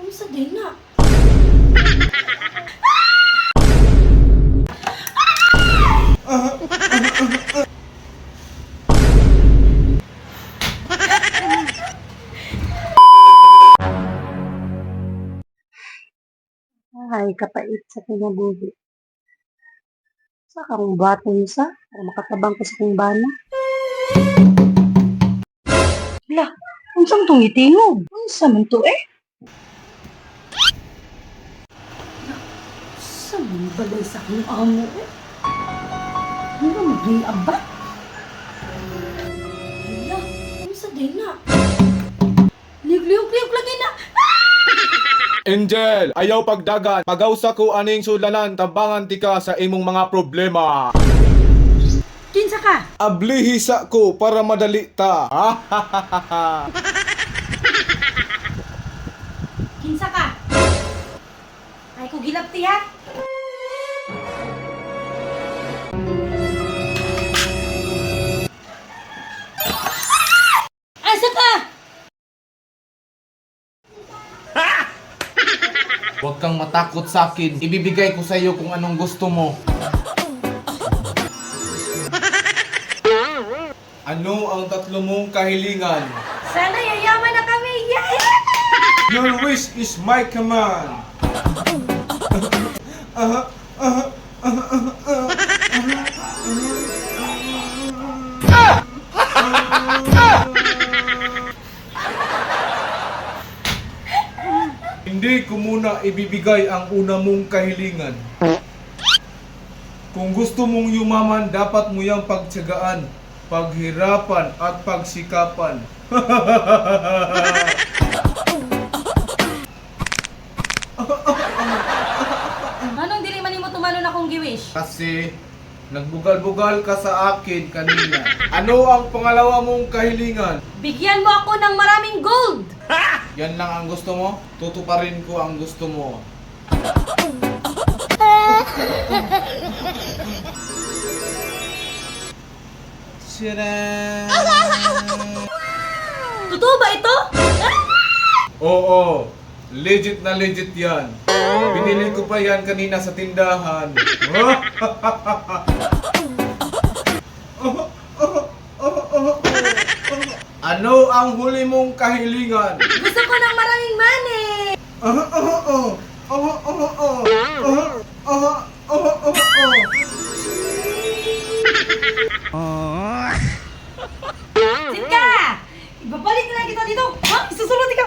Unsa din na? Ay, kapait sa kinabuhi. Sa karong baton sa, para makatabang ko sa kong bana. Lah, unsang tong itingog? Unsa man to eh? Sa man balay sa akong amo eh? Ano mag-iab ba? Hala, unsa din na? Liog-liog lagi na! Angel, ayaw pagdagan. Pagawsa ko aning sulanan, tabangan tika sa imong mga problema. Kinsa ka? Ablihisa ko para madali ta. Kinsa ka? Ay ko gilapti ha? Asa ka? Huwag kang matakot sa akin. Ibibigay ko sa iyo kung anong gusto mo. Ano ang tatlo mong kahilingan? Sana yayaman na kami! Yay! Your wish is my command. Hindi ko muna ibibigay ang una mong kahilingan. Kung gusto mong yumaman, dapat mo yang pagtiyagaan, paghirapan at pagsikapan. Anong dili man mo tumanon akong giwish? Kasi nagbugal-bugal ka sa akin kanina. Ano ang pangalawa mong kahilingan? Bigyan mo ako ng maraming gold! Yan lang ang gusto mo? Tutuparin ko ang gusto mo. Totoo ba ito? Oo, legit na legit yan. Binili ko pa yan kanina sa tindahan. Ano ang huli mong kahilingan? Gusto ko ng maraming money! Sika! Ibabalik na lang kita dito! Ha? Isusulot ka!